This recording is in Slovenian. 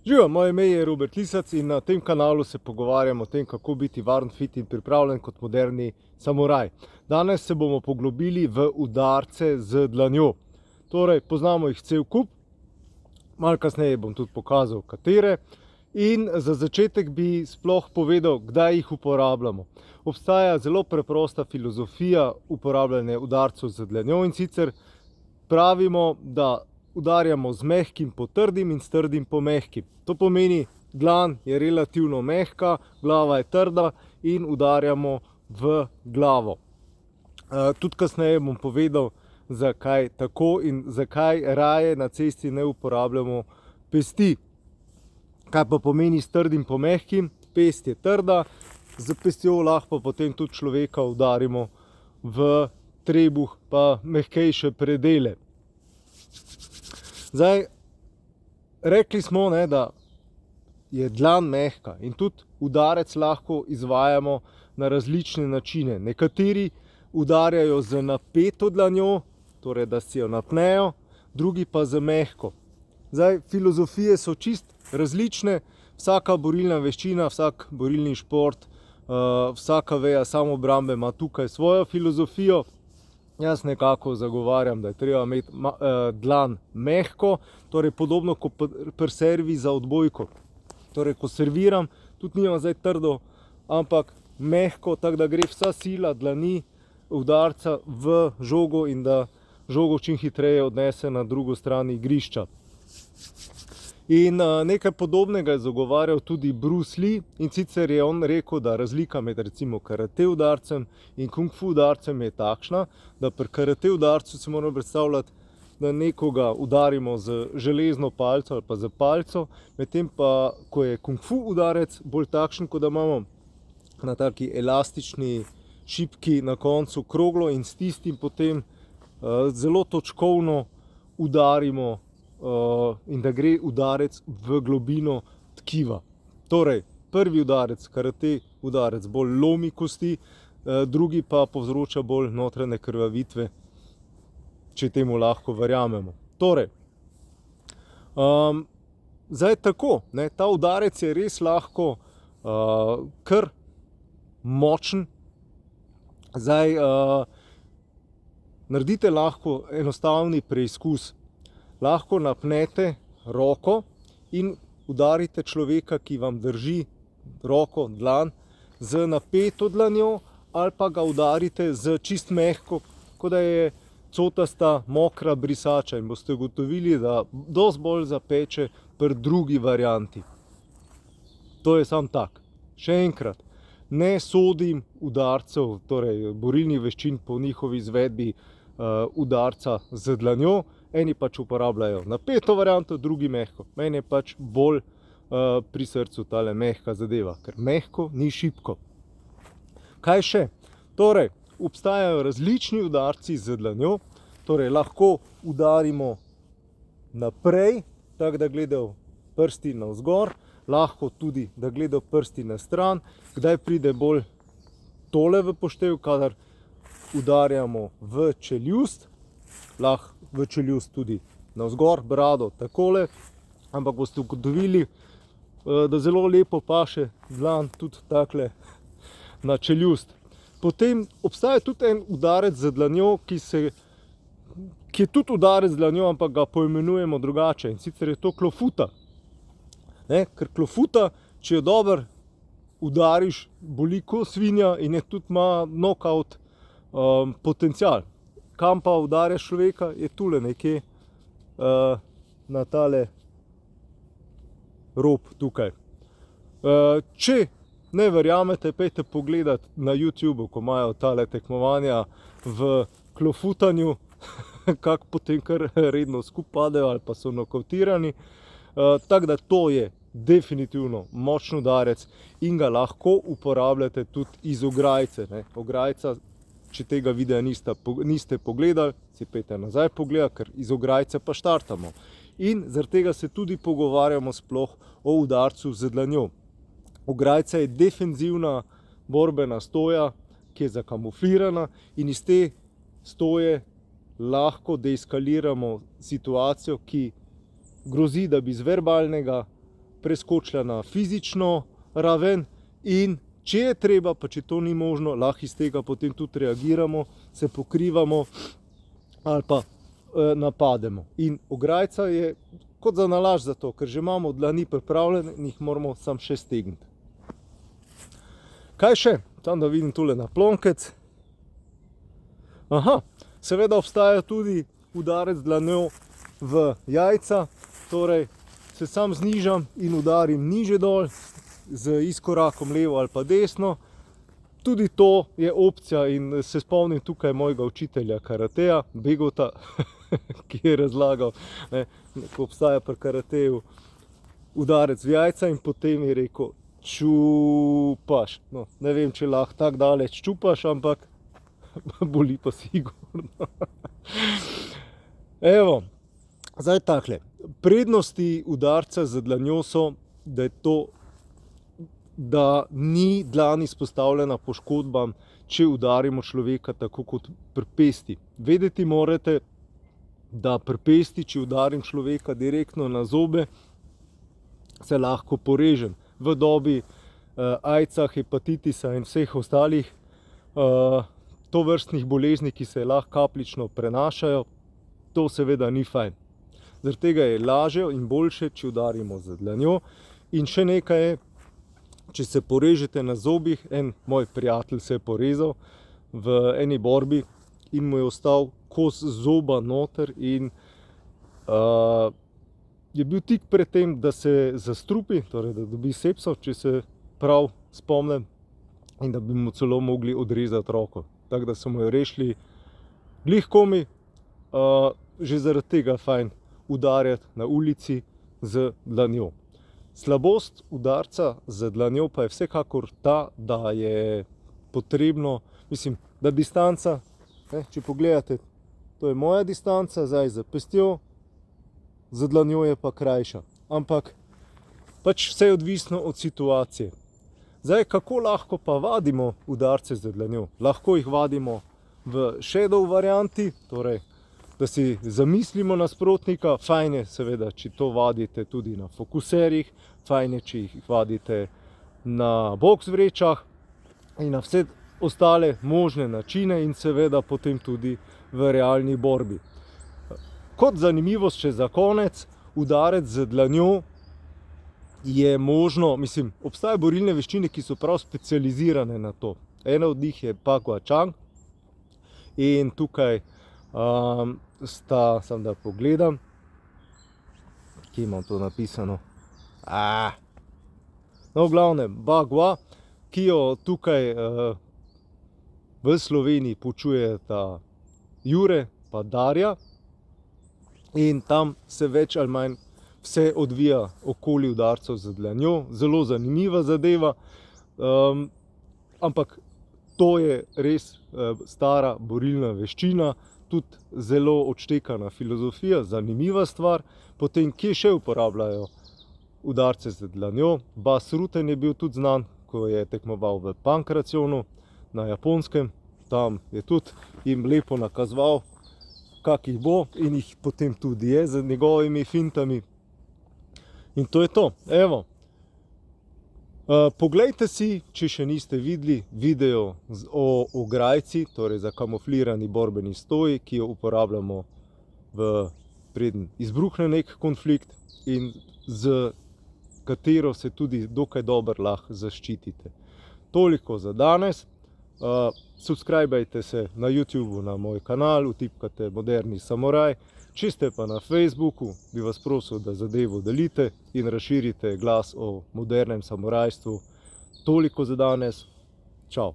Živijo, moje ime je Robert Lisac in na tem kanalu se pogovarjamo o tem, kako biti varen, fit in pripravljen kot moderni samuraj. Danes se bomo poglobili v udarce z dlanjo. Torej, poznamo jih cel kup, malo kasneje bom tudi pokazal, katere. In za začetek bi sploh povedal, kdaj jih uporabljamo. Obstaja zelo preprosta filozofija uporabljanja udarcev z dlanjo in sicer pravimo, da udarjamo z mehkim po trdim in s trdim po mehkim. To pomeni, dlan je relativno mehka, glava je trda in udarjamo v glavo. Tudi kasneje bom povedal, zakaj tako in zakaj raje na cesti ne uporabljamo pesti. Kaj pa pomeni s trdim po mehkim? Pest je trda, z pestjo lahko potem tudi človeka udarimo v trebuh pa mehkejše predele. Zdaj, rekli smo, da je dlan mehka in tudi udarec lahko izvajamo na različne načine. Nekateri udarjajo z napeto dlanjo, torej da si jo napnejo, drugi pa z mehko. Zdaj, filozofije so čist različne, vsaka borilna veščina, vsak borilni šport, vsaka veja samoobrambe ima tukaj svojo filozofijo. Jaz nekako zagovarjam, da je treba imeti dlan mehko, torej podobno kot pri servi za odbojko. Torej, ko serviram, tudi nimam zdaj trdo, ampak mehko, tako da gre vsa sila dlani udarca v žogo in da žogo čim hitreje odnese na drugo stran igrišča. In nekaj podobnega je zagovarjal tudi Bruce Lee, in sicer je on rekel, da razlika med recimo karate udarcem in kung fu udarcem je takšna, da pri karate udarcu si moramo predstavljati, da nekoga udarimo z železno palico ali pa z palico, medtem pa, ko je kung fu udarec bolj takšen, kot da imamo na taki elastični šipki na koncu kroglo in s tistim potem zelo točkovno udarimo in da gre udarec v globino tkiva. Torej, prvi udarec, karate udarec, bolj lomi kosti, drugi pa povzroča bolj notranje krvavitve, če temu lahko verjamemo. Torej, zdaj tako, ta udarec je res lahko kar močen. Zdaj, naredite lahko enostavni preizkus. Lahko napnete roko in udarite človeka, ki vam drži roko, dlan, z napeto dlanjo ali pa ga udarite z čist mehko, kot da je cotasta, mokra brisača in boste ugotovili, da dosti bolj zapeče pri drugi varianti. To je samo tak. Še enkrat, ne sodim udarcev, torej borilnih veščin po njihovi izvedbi udarca z dlanjo. Eni pač uporabljajo napeto varianto, drugi mehko. Meni je pač bolj pri srcu tale mehka zadeva, ker mehko ni šibko. Kaj še? Torej, obstajajo različni udarci z dlanjo, torej lahko udarimo naprej, tako da gledajo prsti navzgor, lahko tudi, da gledajo prsti na stran. Kdaj pride bolj tole v poštev, kadar udarjamo v čeljust, lahko v čeljust tudi navzgor, brado takole, ampak boste ugotovili, da zelo lepo paše dlan tudi takle na čeljust. Potem obstaja tudi en udarec z dlanjo, ki je tudi udarec z dlanjo, ampak ga poimenujemo drugače, in sicer je to klofuta. Ker klofuta, če jo dobro udariš, boli ko svinja in je tudi ima knockout potencial. Kam pa udarjaš človeka, je tule nekje na tale rob tukaj. Če ne verjamete, pojdite pogledat na YouTubeu, ko imajo tale tekmovanja v klofutanju, kako potem kar redno skupaj padejo ali pa so nokautirani. Tako da to je definitivno močen udarec in ga lahko uporabljate tudi iz ograjce. Ograjca, če tega videa niste pogledali, si pejte nazaj pogledati, ker iz ograjce pa štartamo. In zaradi tega se tudi pogovarjamo sploh o udarcu z dlanjo. Ograjca je defenzivna borbena stoja, ki je zakamuflirana in iz te stoje lahko deeskaliramo situacijo, ki grozi, da bi z verbalnega preskočila na fizično raven in če je treba, pa če to ni možno, lahko iz tega potem tudi reagiramo, se pokrivamo ali pa napademo. In ograjca je kot za nalašč za to, ker že imamo dlani pripravljene in jih moramo samo še stegniti. Kaj še? Tam da vidim tule naplonkec. Aha, seveda obstaja tudi udarec dlanjo v jajca, torej se sam znižam in udarim niže dol z izkorakom levo ali pa desno. Tudi to je opcija in se spomnim tukaj mojega učitelja karateja, Begota, ki je razlagal, ko obstaja pri karateju udarec v jajca in potem je rekel čupaš. No, ne vem, če lahko tako daleč čupaš, ampak boli pa sigurno. Evo, zdaj takle. Prednosti udarca z dlanjo so, da je to, da ni dlan izpostavljena poškodbam, če udarimo človeka tako kot pri pesti. Vedeti morate, da pri pesti, če udarim človeka direktno na zobe, se lahko porežem. V dobi aidsa, hepatitisa in vseh ostalih tovrstnih bolezni, ki se lahko kapljično prenašajo, to seveda ni fajn. Zaradi tega je lažje in boljše, če udarimo z dlanjo. In še nekaj je, če se porežete na zobih, en moj prijatelj se je porezal v eni borbi in mu je ostal kos zoba noter in je bil tik pred tem, da se zastrupi, torej da dobi sepso, če se prav spomnim, in da bi mu celo mogli odrezati roko. Tako da so mu jo rešili glih komi, že zaradi tega fajn udarjati na ulici z dlanjo. Slabost udarca z dlanjo pa je vsekakor ta, da je potrebno, mislim, da distanca, če pogledate, to je moja distanca, zdaj za pestjo, z dlanjo je pa krajša. Ampak pač vse je odvisno od situacije. Zdaj, kako lahko pa vadimo udarce z dlanjo? Lahko jih vadimo v shadow varianti, torej da si zamislimo nasprotnika. Fajn je seveda, če to vadite tudi na fokuserjih, fajn je, če jih vadite na boks vrečah in na vse ostale možne načine in seveda potem tudi v realni borbi. Kot zanimivost še za konec, udarec z dlanjo je možno, mislim, obstajajo borilne veščine, ki so prav specializirane na to. Ena od njih je Pa Kua Chang in tukaj sta, samo da pogledam, kje imam to napisano. No, v glavnem, Ba Gua, ki jo tukaj v Sloveniji poučujeta Jure pa Darja in tam se več ali manj vse odvija okoli udarcev z dlanjo. Zelo zanimiva zadeva, ampak to je res stara borilna veščina, tudi zelo odštekana filozofija, zanimiva stvar. Potem, kje še uporabljajo udarce z dlanjo? Bas Rutten je bil tudi znan, ko je tekmoval v Pankrationu na Japonskem. Tam je tudi jim lepo nakazoval, kak jih bo in jih potem tudi je z njegovimi fintami. In to je to. Evo. Poglejte si, če še niste videli, video o ograjci, torej za kamuflirani borbeni stoj, ki jo uporabljamo preden izbruhne nek konflikt in z katero se tudi dokaj dobro lahko zaščitite. Toliko za danes. Subscribajte se na YouTubeu na moj kanal, vtipkate Moderni samuraj. Če ste pa na Facebooku, bi vas prosil, da zadevo delite in razširite glas o modernem samurajstvu. Toliko za danes. Čau.